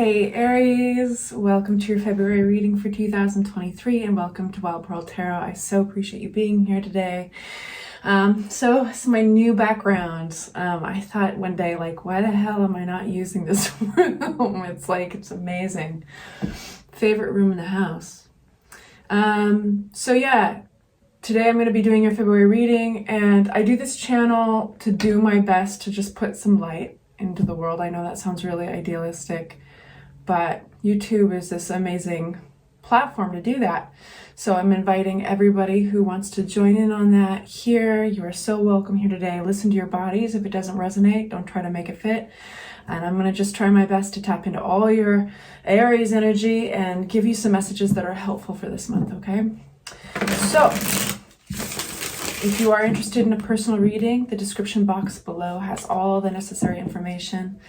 Hey Aries, welcome to your February reading for 2023 and welcome to Wild Pearl Tarot. I so appreciate you being here today. So it's my new background. I thought one day, like, why the hell am I not using this room? It's amazing. Favorite room in the house. So yeah, today I'm going to be doing your February reading, and I do this channel to do my best to just put some light into the world. I know that sounds really idealistic, but YouTube is this amazing platform to do that. So I'm inviting everybody who wants to join in on that here. You are so welcome here today. Listen to your bodies. If it doesn't resonate, don't try to make it fit. And I'm going to just try my best to tap into all your Aries energy and give you some messages that are helpful for this month, okay? So if you are interested in a personal reading, the description box below has all the necessary information.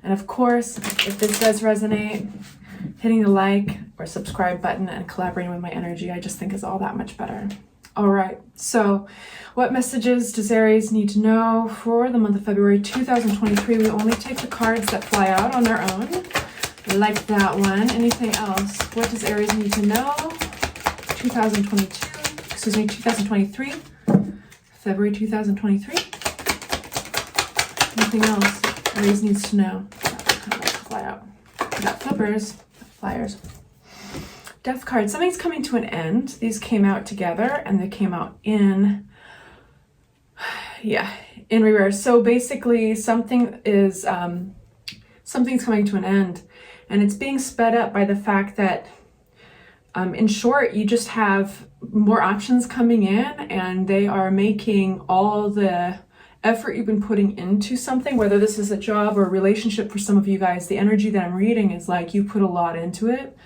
And of course, if this does resonate, hitting the like or subscribe button and collaborating with my energy, I just think is all that much better. All right, so what messages does Aries need to know for the month of February 2023? We only take the cards that fly out on their own, like that one. Anything else? What does Aries need to know? 2023. February 2023. Anything else Aries needs to know? Fly out. We got flippers, flyers. Death card. Something's coming to an end. These came out together and they came out in reverse. So basically something's coming to an end, and it's being sped up by the fact that in short, you just have more options coming in, and they are making all the effort you've been putting into something, whether this is a job or a relationship. For some of you guys, the energy that I'm reading is like you put a lot into it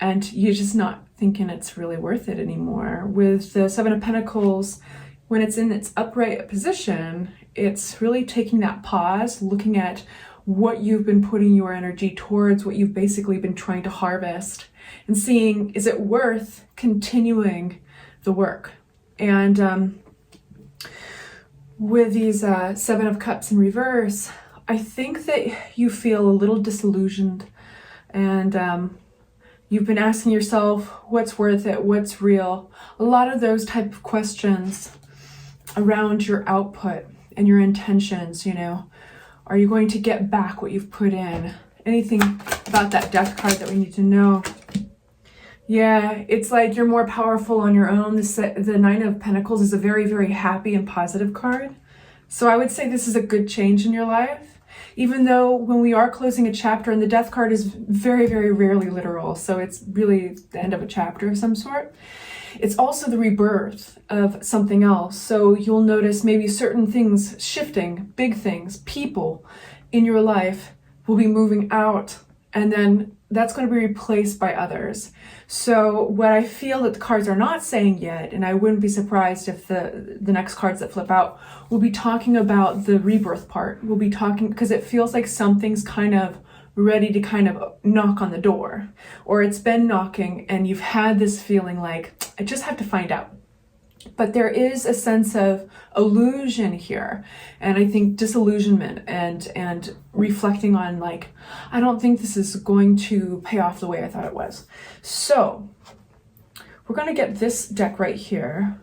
and you're just not thinking it's really worth it anymore. With the Seven of Pentacles, when it's in its upright position, it's really taking that pause, looking at what you've been putting your energy towards, what you've basically been trying to harvest, and seeing, is it worth continuing the work? And with these Seven of Cups in reverse, I think that you feel a little disillusioned, and you've been asking yourself, what's worth it? What's real? A lot of those type of questions around your output and your intentions, you know. Are you going to get back what you've put in? Anything about that death card that we need to know? Yeah, it's like you're more powerful on your own. The Nine of Pentacles is a very, very happy and positive card. So I would say this is a good change in your life. Even though when we are closing a chapter, and the death card is very, very rarely literal, so it's really the end of a chapter of some sort. It's also the rebirth of something else. So you'll notice maybe certain things shifting, big things, people in your life will be moving out, and then that's going to be replaced by others. So what I feel that the cards are not saying yet, and I wouldn't be surprised if the next cards that flip out will be talking about the rebirth part. We'll be talking, because it feels like something's kind of ready to kind of knock on the door, or it's been knocking and you've had this feeling like, I just have to find out. But there is a sense of illusion here, and I think disillusionment and reflecting on, like, I don't think this is going to pay off the way I thought it was. So we're going to get this deck right here,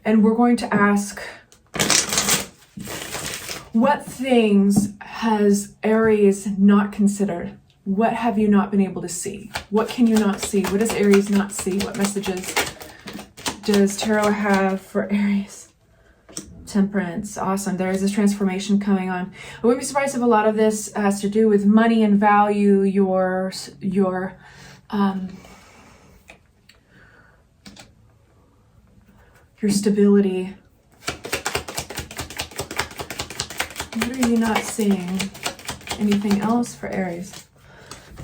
and we're going to ask, what things has Aries not considered? What have you not been able to see? What can you not see? What does Aries not see? What messages does Tarot have for Aries? Temperance. Awesome. There is this transformation coming on. I wouldn't be surprised if a lot of this has to do with money and value, your stability. What are you not seeing? Anything else for Aries?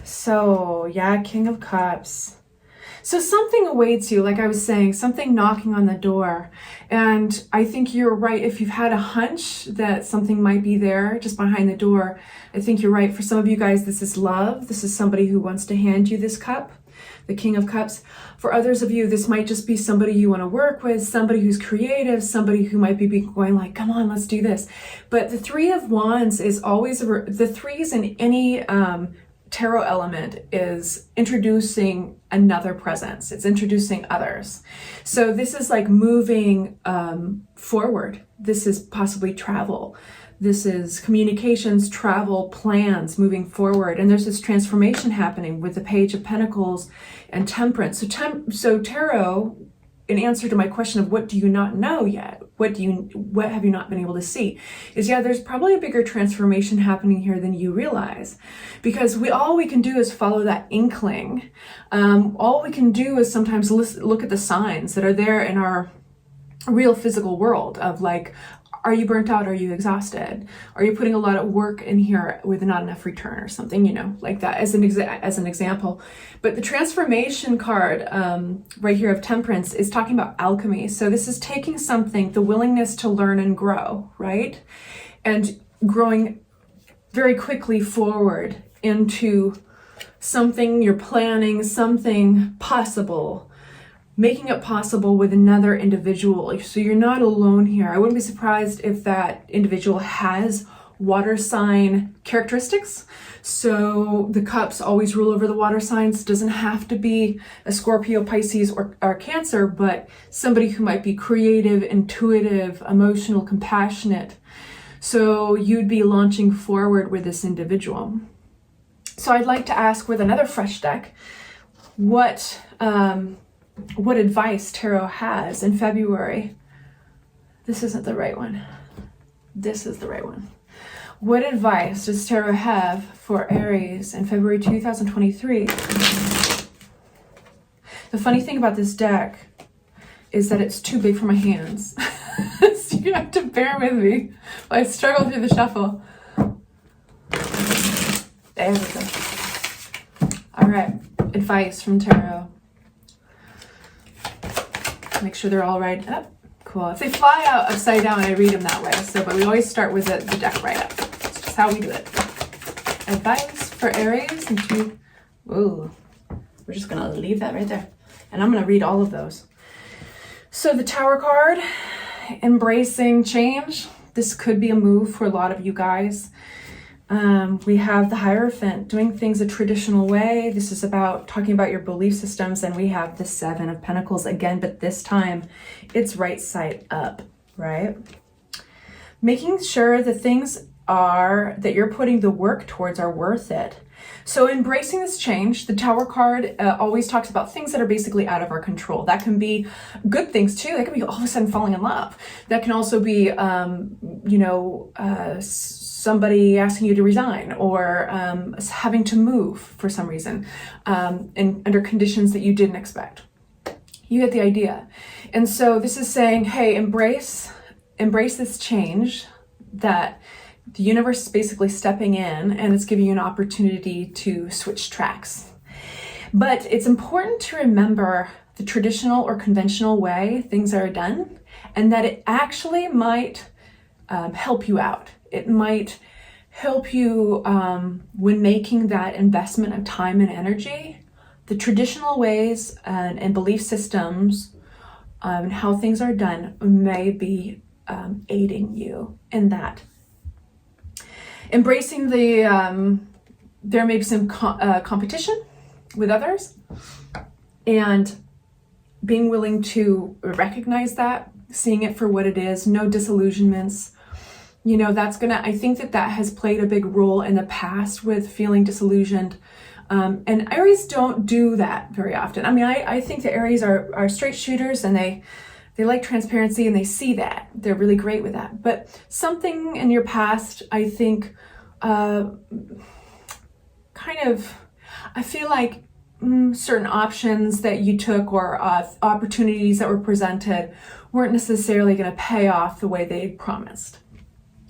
So yeah, King of Cups. So something awaits you, like I was saying, something knocking on the door. And I think you're right. If you've had a hunch that something might be there just behind the door, I think you're right. For some of you guys, this is love. This is somebody who wants to hand you this cup, the King of Cups. For others of you, this might just be somebody you want to work with, somebody who's creative, somebody who might be going like, come on, let's do this. But the Three of Wands is always, the threes in any tarot element is introducing another presence. It's introducing others. So this is like moving forward. This is possibly travel. This is communications, travel, plans, moving forward. And there's this transformation happening with the Page of Pentacles and Temperance. So tarot, in answer to my question of what do you not know yet? What have you not been able to see? Is there's probably a bigger transformation happening here than you realize. Because all we can do is follow that inkling. All we can do is sometimes look at the signs that are there in our real physical world of like, are you burnt out? Are you exhausted? Are you putting a lot of work in here with not enough return or something, like that as an example. But the transformation card right here of Temperance is talking about alchemy. So this is taking something, the willingness to learn and grow, right? And growing very quickly forward into something you're planning, something possible, making it possible with another individual. So you're not alone here. I wouldn't be surprised if that individual has water sign characteristics. So the cups always rule over the water signs. Doesn't have to be a Scorpio, Pisces, or Cancer, but somebody who might be creative, intuitive, emotional, compassionate. So you'd be launching forward with this individual. So I'd like to ask with another fresh deck, what advice tarot has in February. This isn't the right one. This is the right one. What advice does tarot have for Aries in February 2023? The funny thing about this deck is that it's too big for my hands. So you have to bear with me while I struggle through the shuffle. There we go. All right, advice from tarot. Make sure they're all right up. Cool. If they fly out upside down, I read them that way. But we always start with the deck right up. It's just how we do it. Advice for Aries. Ooh, we're just gonna leave that right there. And I'm gonna read all of those. So the Tower card, embracing change. This could be a move for a lot of you guys. We have the Hierophant, doing things a traditional way. This is about talking about your belief systems. And we have the Seven of Pentacles again, but this time it's right side up, right? Making sure the things that you're putting the work towards are worth it. So embracing this change, the Tower card always talks about things that are basically out of our control. That can be good things too. That can be all of a sudden falling in love. That can also be, somebody asking you to resign or having to move for some reason and under conditions that you didn't expect. You get the idea. And so this is saying, hey, embrace this change that the universe is basically stepping in and it's giving you an opportunity to switch tracks. But it's important to remember the traditional or conventional way things are done and that it actually might help you out. It might help you when making that investment of time and energy. The traditional ways and belief systems and how things are done may be aiding you in that. Embracing there may be some competition with others and being willing to recognize that, seeing it for what it is, no disillusionments. I think that has played a big role in the past with feeling disillusioned. And Aries don't do that very often. I mean, I think the Aries are straight shooters and they like transparency and they see that. They're really great with that. But something in your past, I think, I feel like certain options that you took or opportunities that were presented weren't necessarily going to pay off the way they promised.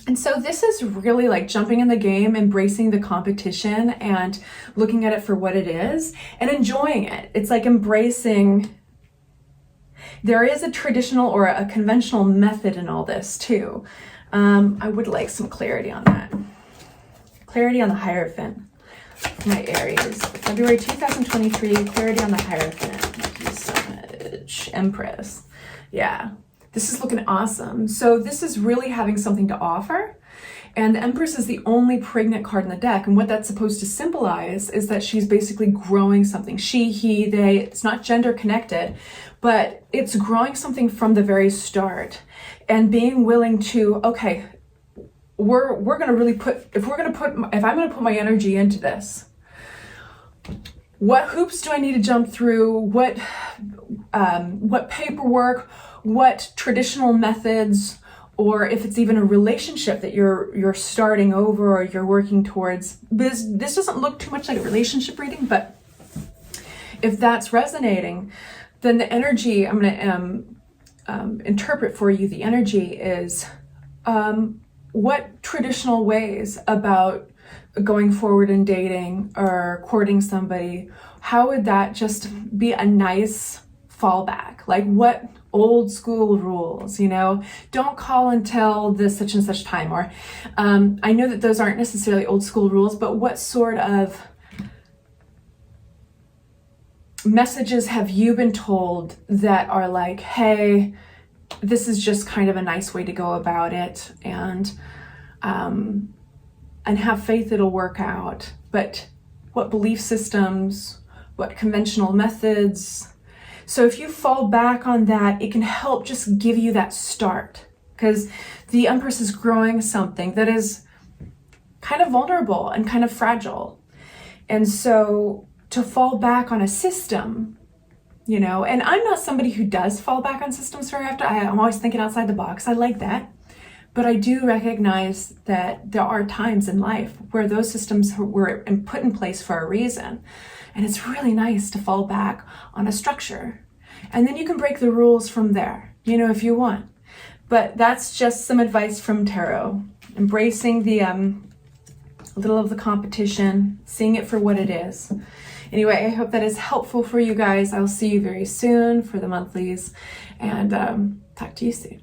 And so this is really like jumping in the game, embracing the competition and looking at it for what it is and enjoying it. It's like embracing. There is a traditional or a conventional method in all this too. I would like some clarity on that. Clarity on the Hierophant. My Aries. February 2023, clarity on the Hierophant. Thank you so much. Empress. Yeah. This is looking awesome. So this is really having something to offer. And the Empress is the only pregnant card in the deck. And what that's supposed to symbolize is that she's basically growing something. She, he, they, it's not gender connected, but it's growing something from the very start. And being willing to, okay, we're going to really if I'm going to put my energy into this, what hoops do I need to jump through? What paperwork, what traditional methods, or if it's even a relationship that you're starting over or you're working towards. This doesn't look too much like a relationship reading, but if that's resonating, then the energy I'm going to interpret for you, the energy is what traditional ways about going forward in dating or courting somebody, how would that just be a nice fallback? Like what old school rules, don't call until this such and such time, or I know that those aren't necessarily old school rules, but what sort of messages have you been told that are like, hey, this is just kind of a nice way to go about it, and have faith it'll work out. But what belief systems, what conventional methods? So if you fall back on that, it can help just give you that start, because the Empress is growing something that is kind of vulnerable and kind of fragile. And so to fall back on a system, and I'm not somebody who does fall back on systems very often. I'm always thinking outside the box. I like that. But I do recognize that there are times in life where those systems were put in place for a reason. And it's really nice to fall back on a structure. And then you can break the rules from there, if you want. But that's just some advice from tarot. Embracing the a little of the competition, seeing it for what it is. Anyway, I hope that is helpful for you guys. I'll see you very soon for the monthlies, and talk to you soon.